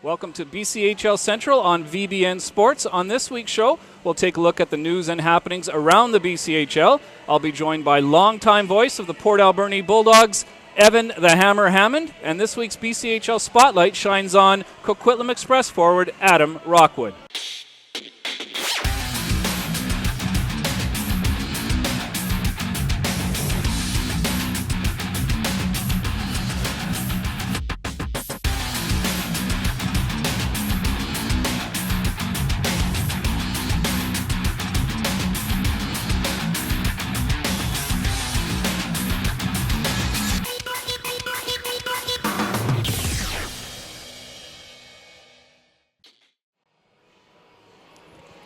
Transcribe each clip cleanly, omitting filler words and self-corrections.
Welcome to BCHL Central on VBN Sports. On this week's show, we'll take a look at the news and happenings around the BCHL. I'll be joined by longtime voice of the Port Alberni Bulldogs, Evan the Hammer Hammond, and this week's BCHL Spotlight shines on Coquitlam Express forward Adam Rockwood.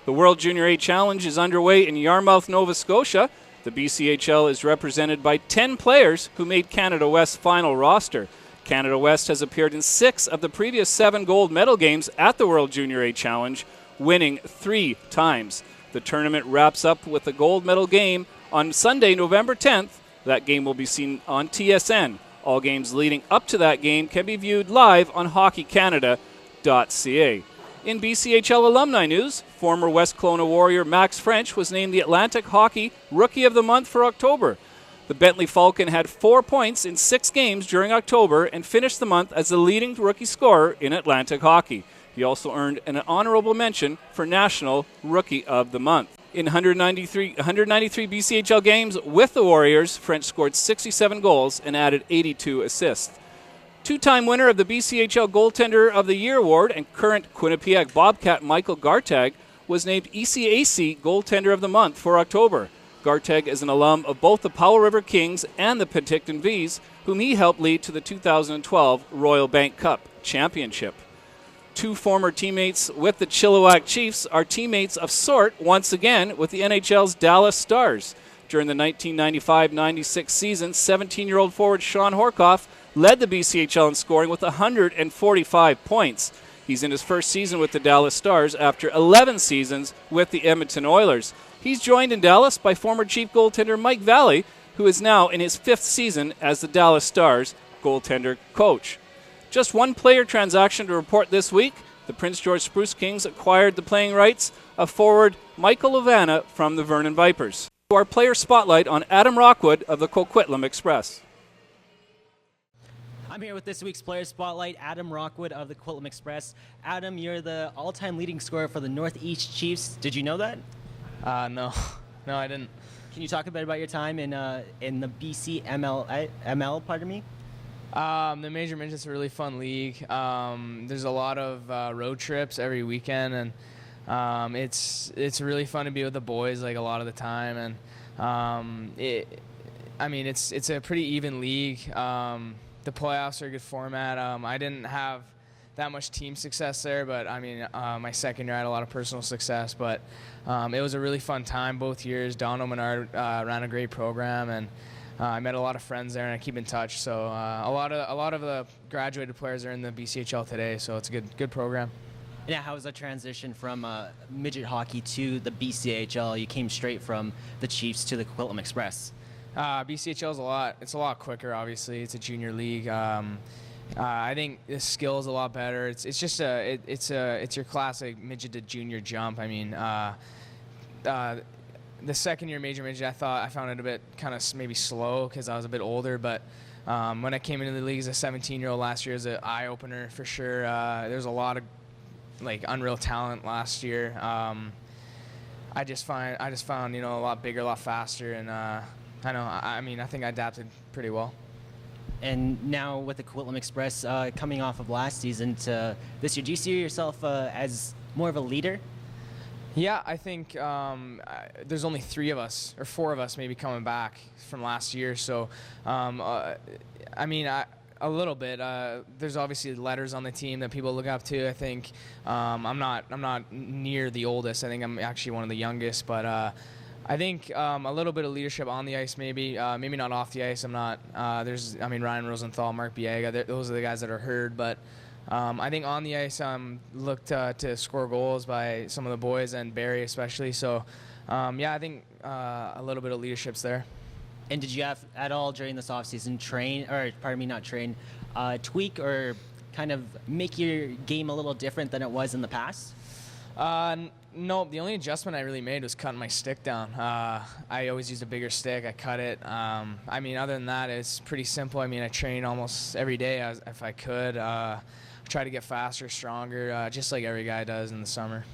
The World Junior A Challenge is underway in Yarmouth, Nova Scotia. The BCHL is represented by 10 players who made Canada West's final roster. Canada West has appeared in 6 of the previous 7 gold medal games at the World Junior A Challenge, winning 3 times. The tournament wraps up with a gold medal game on Sunday, November 10th. That game will be seen on TSN. All games leading up to that game can be viewed live on hockeycanada.ca. In BCHL alumni news, former West Kelowna Warrior Max French was named the Atlantic Hockey Rookie of the Month for October. The Bentley Falcon had 4 points in 6 games during October and finished the month as the leading rookie scorer in Atlantic hockey. He also earned an honorable mention for National Rookie of the Month. In 193 BCHL games with the Warriors, French scored 67 goals and added 82 assists. Two-time winner of the BCHL Goaltender of the Year award and current Quinnipiac Bobcat Michael Gartag was named ECAC Goaltender of the Month for October. Gartag is an alum of both the Powell River Kings and the Penticton Vees, whom he helped lead to the 2012 Royal Bank Cup Championship. 2 former teammates with the Chilliwack Chiefs are teammates of sort once again with the NHL's Dallas Stars. During the 1995-96 season, 17-year-old forward Sean Horkoff led the BCHL in scoring with 145 points. He's in his first season with the Dallas Stars after 11 seasons with the Edmonton Oilers. He's joined in Dallas by former Chief goaltender Mike Valley, who is now in his 5th season as the Dallas Stars goaltender coach. Just one player transaction to report this week. The Prince George Spruce Kings acquired the playing rights of forward Michael Lovana from the Vernon Vipers. Our player spotlight on Adam Rockwood of the Coquitlam Express. I'm here with this week's player spotlight, Adam Rockwood of the Coquitlam Express. Adam, you're the all-time leading scorer for the Northeast Chiefs. Did you know that? No, I didn't. Can you talk a bit about your time in the BC ML, pardon me? The Major Midget's a really fun league. There's a lot of road trips every weekend, and it's really fun to be with the boys like a lot of the time. And it's a pretty even league. The playoffs are a good format. I didn't have that much team success there, but my second year I had a lot of personal success. But it was a really fun time both years. Don Menard ran a great program, and I met a lot of friends there, and I keep in touch. So a lot of the graduated players are in the BCHL today, so it's a good program. Yeah, how was that transition from midget hockey to the BCHL? You came straight from the Chiefs to the Coquitlam Express. BCHL is a lot quicker. Obviously, it's a junior league. I think the skill is a lot better. It's your classic midget to junior jump. The second year major midget, I found it a bit kind of maybe slow because I was a bit older. But when I came into the league as a 17-year-old last year, it was an eye opener for sure. There's a lot of unreal talent last year. I just found a lot bigger, a lot faster, and I think I adapted pretty well. And now with the Coquitlam Express coming off of last season to this year, do you see yourself as more of a leader? Yeah, I think there's only 3 of us or 4 of us maybe coming back from last year. So, a little bit. There's obviously letters on the team that people look up to. I think I'm not near the oldest. I think I'm actually one of the youngest, but. I think a little bit of leadership on the ice, maybe not off the ice. I'm not. Ryan Rosenthal, Mark Biega. Those are the guys that are heard. But I think on the ice, looked to score goals by some of the boys and Barry especially. So, I think a little bit of leadership's there. And did you have at all during this offseason tweak or kind of make your game a little different than it was in the past? No, the only adjustment I really made was cutting my stick down. I always used a bigger stick. I cut it. I mean, other than that, it's pretty simple. I mean, I train almost every day if I could. Try to get faster, stronger, just like every guy does in the summer.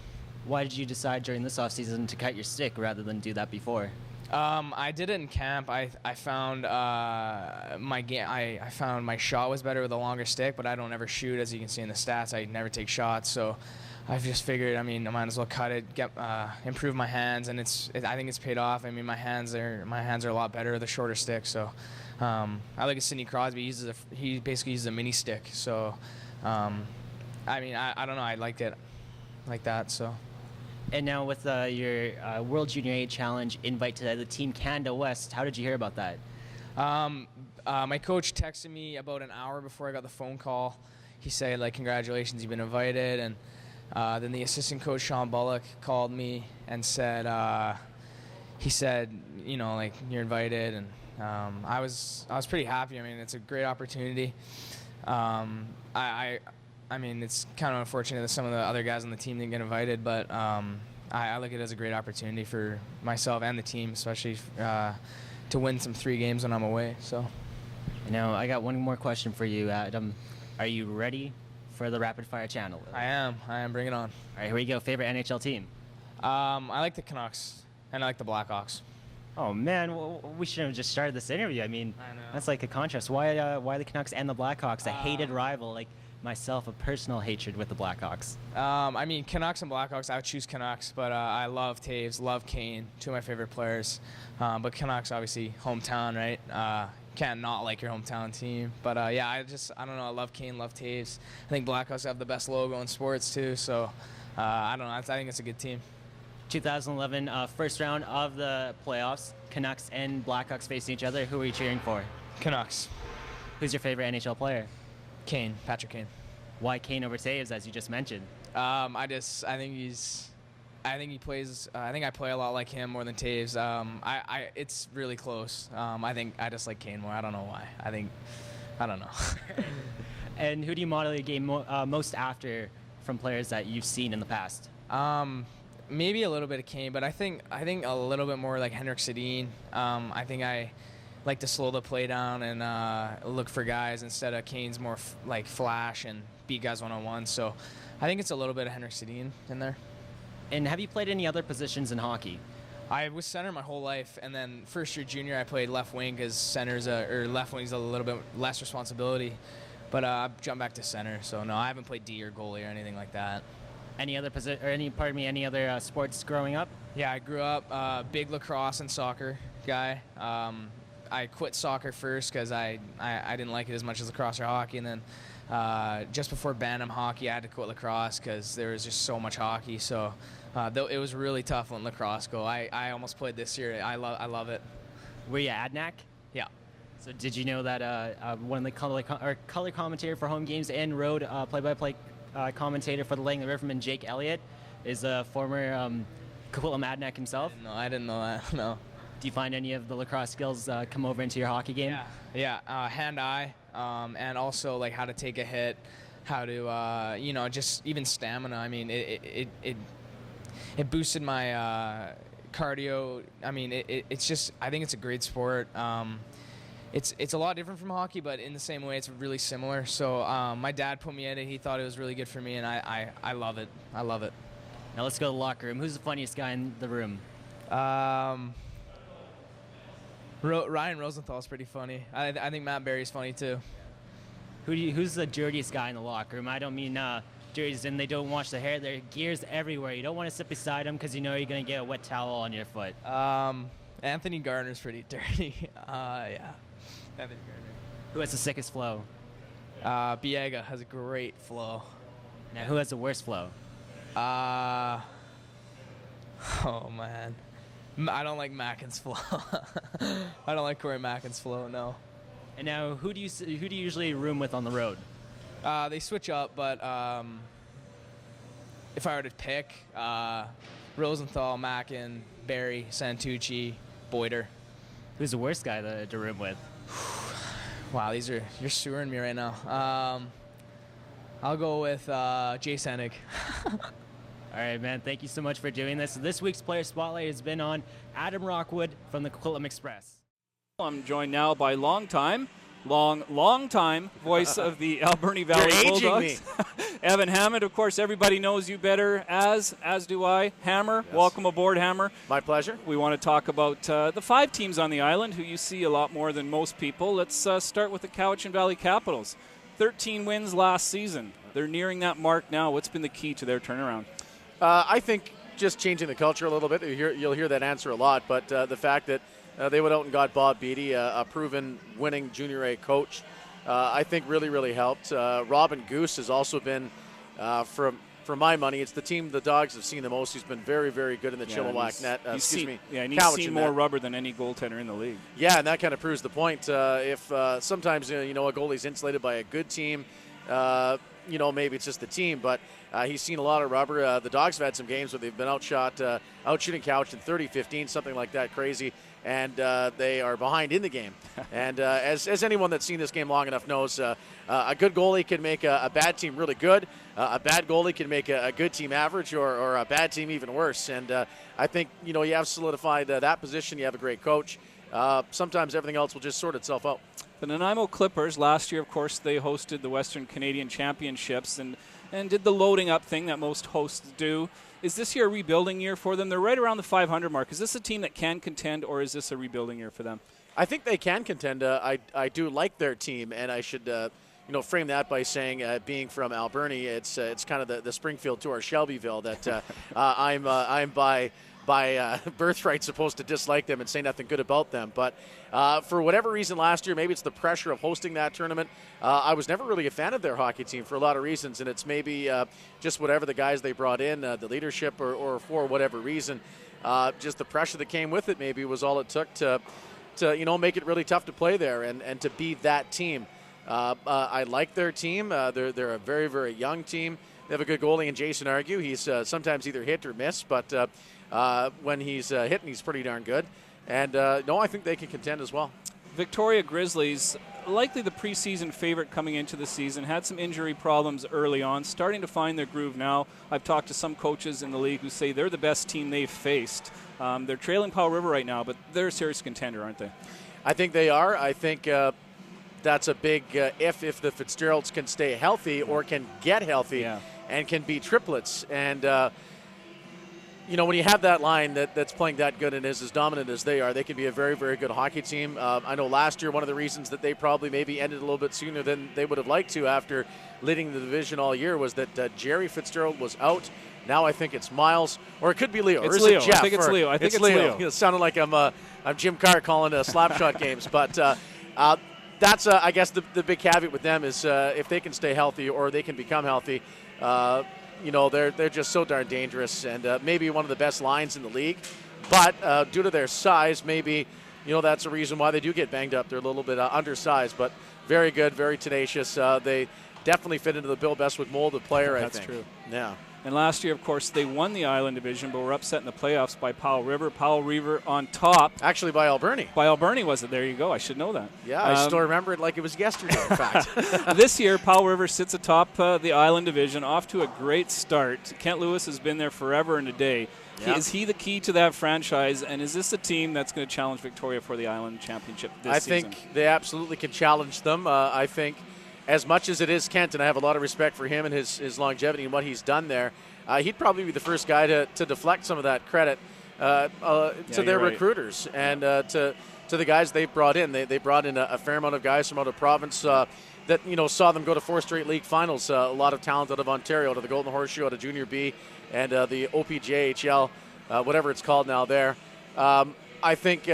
Why did you decide during this offseason to cut your stick rather than do that before? I did it in camp. I found I found my shot was better with a longer stick, but I don't ever shoot, as you can see in the stats. I never take shots, so I've just figured, I mean, I might as well cut it, improve my hands, and I think it's paid off. I mean, my hands are a lot better with a shorter stick. So I like Sidney Crosby. He basically uses a mini stick. So I mean, I don't know. I liked it like that. So. And now with your World Junior A Challenge invite to the Team Canada West, how did you hear about that? My coach texted me about an hour before I got the phone call. He said, like, congratulations, you've been invited. And then the assistant coach, Sean Bullock, called me and said, he said, you know, like, you're invited. And I was pretty happy. I mean, it's a great opportunity. I mean, it's kind of unfortunate that some of the other guys on the team didn't get invited, but I look at it as a great opportunity for myself and the team, especially to win some 3 games when I'm away. So. Now, I got one more question for you, Adam. Are you ready for the rapid fire channel? I am. Bring it on. All right, here we go. Favorite NHL team? I like the Canucks, and I like the Blackhawks. Oh, man, we should have just started this interview. I mean, I know. That's like a contrast. Why the Canucks and the Blackhawks? A hated rival, like myself, a personal hatred with the Blackhawks. I mean, Canucks and Blackhawks, I would choose Canucks, but I love Taves, love Kane, 2 of my favorite players. But Canucks, obviously, hometown, right? Can't not like your hometown team. But yeah, I don't know. I love Kane, love Taves. I think Blackhawks have the best logo in sports too. So I don't know. I think it's a good team. 2011 first round of the playoffs. Canucks and Blackhawks facing each other. Who are you cheering for? Canucks. Who's your favorite NHL player? Kane, Patrick Kane. Why Kane over Taves, as you just mentioned? I think he plays. I think I play a lot like him more than Taves. It's really close. I think I just like Kane more. I don't know why. I don't know. And who do you model your game most after from players that you've seen in the past? Maybe a little bit of Kane, but I think a little bit more like Henrik Sedin. I think I like to slow the play down and look for guys instead of Kane's more like flash and beat guys one-on-one. So I think it's a little bit of Henrik Sedin in there. And have you played any other positions in hockey? I was center my whole life, and then first year junior I played left wing because center's or left wing's a little bit less responsibility. But I jumped back to center, so no, I haven't played D or goalie or anything like that. Any other any other sports growing up? Yeah, I grew up big lacrosse and soccer guy. I quit soccer first because I didn't like it as much as lacrosse or hockey, and then just before Bantam hockey, I had to quit lacrosse because there was just so much hockey. So though it was really tough when lacrosse go. I almost played this year. I love it. Were you at ADNAC? Yeah. So did you know that one of the color commentator for home games and road play-by-play commentator for the Langley Rivermen, Jake Elliott, is a former Coquitlam ADNAC himself? No, I didn't know that. No. Do you find any of the lacrosse skills come over into your hockey game? Yeah. Hand-eye, and also like how to take a hit, how to just even stamina. I mean, it boosted my cardio. I mean, it's just, I think it's a great sport. It's a lot different from hockey, but in the same way, it's really similar. So my dad put me in it. He thought it was really good for me, and I love it. I love it. Now let's go to the locker room. Who's the funniest guy in the room? Ryan Rosenthal's pretty funny. I think Matt Barry's funny too. Who's the dirtiest guy in the locker room? I don't mean dirties and they don't wash their hair. There are gears everywhere. You don't want to sit beside them because you know you're going to get a wet towel on your foot. Anthony Gardner's pretty dirty. Yeah. Anthony Gardner. Who has the sickest flow? Biega has a great flow. Now, who has the worst flow? Oh, man. I don't like Mackin's flow. I don't like Corey Mackin's flow, no. And now, who do you usually room with on the road? They switch up, but if I were to pick, Rosenthal, Mackin, Barry, Santucci, Boyder. Who's the worst guy to room with? Wow, you're sewering me right now. I'll go with Jay Senig. All right, man. Thank you so much for doing this. This week's Player Spotlight has been on Adam Rockwood from the Coquitlam Express. I'm joined now by long time voice of the Alberni Valley Bulldogs. Evan Hammond, of course, everybody knows you better as do I. Hammer, yes. Welcome aboard, Hammer. My pleasure. We want to talk about the 5 teams on the island who you see a lot more than most people. Let's start with the Cowichan Valley Capitals. 13 wins last season. They're nearing that mark now. What's been the key to their turnaround? I think just changing the culture a little bit. You'll hear that answer a lot, but the fact that they went out and got Bob Beattie, a proven winning junior A coach, I think really helped. Robin Goose has also been, for my money, it's the team the Dogs have seen the most. He's been very good in the Chilliwack net. And he's seen more rubber than any goaltender in the league. Yeah, and that kind of proves the point. If sometimes a goalie's insulated by a good team, maybe it's just the team, but he's seen a lot of rubber. The Dogs have had some games where they've been outshooting Cowichan 30-15, something like that, crazy. And they are behind in the game. And as anyone that's seen this game long enough knows, a good goalie can make a bad team really good. A bad goalie can make a good team average, or a bad team even worse. And I think, you have solidified that position. You have a great coach. Sometimes everything else will just sort itself out. The Nanaimo Clippers, last year, of course, they hosted the Western Canadian Championships and did the loading up thing that most hosts do. Is this year a rebuilding year for them? They're right around the 500 mark. Is this a team that can contend, or is this a rebuilding year for them? I think they can contend. I do like their team, and I should frame that by saying, being from Alberni, it's kind of the Springfield to our Shelbyville that I'm by birthright supposed to dislike them and say nothing good about them. But for whatever reason last year, maybe it's the pressure of hosting that tournament, I was never really a fan of their hockey team for a lot of reasons, and it's maybe just whatever the guys they brought in, the leadership, or for whatever reason, just the pressure that came with it maybe was all it took to make it really tough to play there and to be that team. I like their team. They're a very young team. They have a good goalie in Jason Argue. He's sometimes either hit or miss, but when he's hitting, he's pretty darn good. And I think they can contend as well. Victoria Grizzlies, likely the preseason favorite coming into the season, had some injury problems early on, starting to find their groove now. I've talked to some coaches in the league who say they're the best team they've faced. They're trailing Powell River right now, but they're a serious contender, aren't they? I think they are. I think that's a big if the Fitzgeralds can stay healthy or can get healthy and can be triplets. And when you have that line that's playing that good and is as dominant as they are, they can be a very good hockey team. I know last year one of the reasons that they probably maybe ended a little bit sooner than they would have liked to after leading the division all year was that Jerry Fitzgerald was out. Now I think it's Miles, or it could be Leo. It's or is Leo. It Jeff? I think it's Leo. I think it's Leo. It sounded like I'm Jim Carr calling slapshot games, but that's I guess the big caveat with them is if they can stay healthy or they can become healthy. They're just so darn dangerous and maybe one of the best lines in the league. But due to their size, maybe that's a reason why they do get banged up. They're a little bit undersized, but very good, very tenacious. They definitely fit into the Bill Bestwick mold of player, I think. That's true. Yeah. And last year, of course, they won the Island Division, but were upset in the playoffs by Powell River. Powell River on top. Actually, by Alberni. By Alberni, was it? There you go. I should know that. Yeah, I still remember it like it was yesterday, in fact. This year, Powell River sits atop the Island Division, off to a great start. Kent Lewis has been there forever and a day. Yep. Is he the key to that franchise, and is this a team that's going to challenge Victoria for the Island Championship this season? I think they absolutely can challenge them. I think as much as it is Kent, and I have a lot of respect for him and his longevity and what he's done there, he'd probably be the first guy to deflect some of that credit to their recruiters and to the guys they've brought in. They brought in a fair amount of guys from out of province that saw them go to 4 straight league finals. A lot of talent out of Ontario, out of the Golden Horseshoe, out of Junior B, and the OPJHL, whatever it's called now there. I think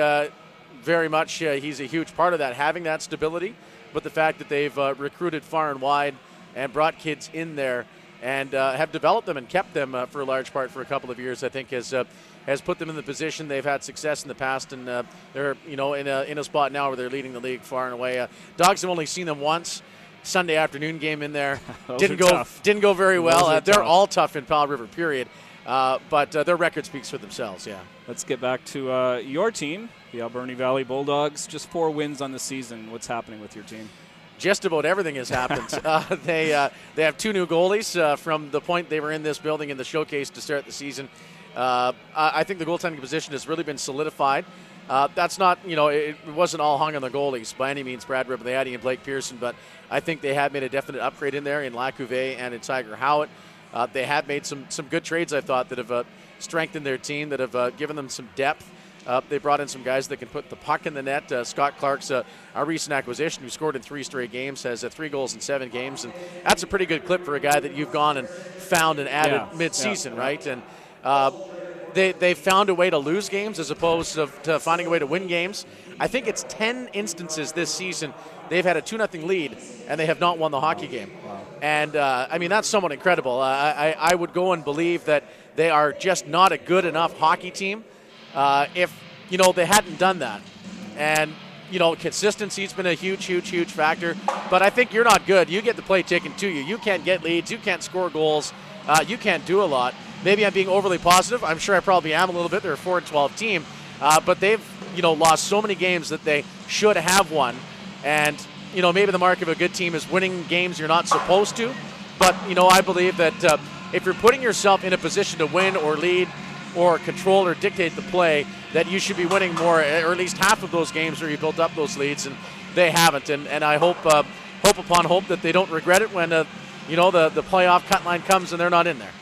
very much he's a huge part of that, having that stability, but the fact that they've recruited far and wide and brought kids in there and have developed them and kept them for a large part for a couple of years, I think has put them in the position they've had success in the past, and they're in a spot now where they're leading the league far and away. Dogs have only seen them once. Sunday afternoon game in there didn't go very well. They're all tough in Powell River, period. But their record speaks for themselves. Yeah. Let's get back to your team, the Alberni Valley Bulldogs. Just 4 wins on the season. What's happening with your team? just about everything has happened. They have 2 new goalies from the point they were in this building in the showcase to start the season. I think the goaltending position has really been solidified. That's not, it wasn't all hung on the goalies by any means, Brad Ribbletti and Blake Pearson, but I think they have made a definite upgrade in there in Lacouvé and in Tiger Howitt. They have made some good trades, I thought, that have strengthened their team, that have given them some depth. They brought in some guys that can put the puck in the net. Scott Clark's a recent acquisition who scored in 3 straight games, has 3 goals in 7 games, and that's a pretty good clip for a guy that you've gone and found and added mid-season, right? And they found a way to lose games as opposed to finding a way to win games. I think it's 10 instances this season they've had a 2-0 lead and they have not won the hockey game. Wow. And, that's somewhat incredible. I would go and believe that they are just not a good enough hockey team if, they hadn't done that. And, consistency's been a huge factor. But I think you're not good. You get the play taken to you. You can't get leads. You can't score goals. You can't do a lot. Maybe I'm being overly positive. I'm sure I probably am a little bit. They're a 4-12 team. But they've, lost so many games that they should have won. And, maybe the mark of a good team is winning games you're not supposed to. But, I believe that if you're putting yourself in a position to win or lead or control or dictate the play, that you should be winning more, or at least half of those games where you built up those leads, and they haven't. And I hope upon hope that they don't regret it when, the playoff cut line comes and they're not in there.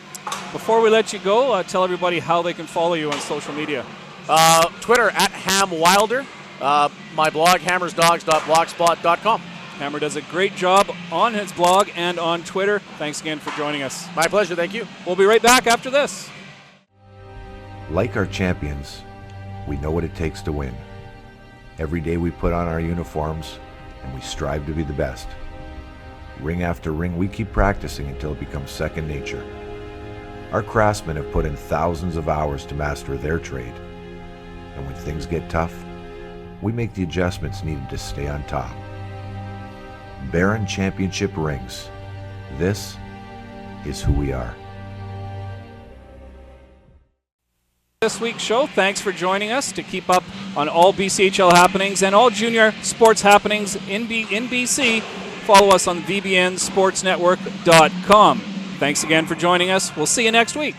Before we let you go, tell everybody how they can follow you on social media. Twitter @HamWilder. My blog, hammersdogs.blogspot.com. Hammer does a great job on his blog and on Twitter. Thanks again for joining us. My pleasure. Thank you. We'll be right back after this. Like our champions, we know what it takes to win. Every day we put on our uniforms and we strive to be the best. Ring after ring, we keep practicing until it becomes second nature. Our craftsmen have put in thousands of hours to master their trade. And when things get tough, we make the adjustments needed to stay on top. Baron Championship rings. This is who we are. This week's show, thanks for joining us. To keep up on all BCHL happenings and all junior sports happenings in BC, follow us on VBNSportsNetwork.com. Thanks again for joining us. We'll see you next week.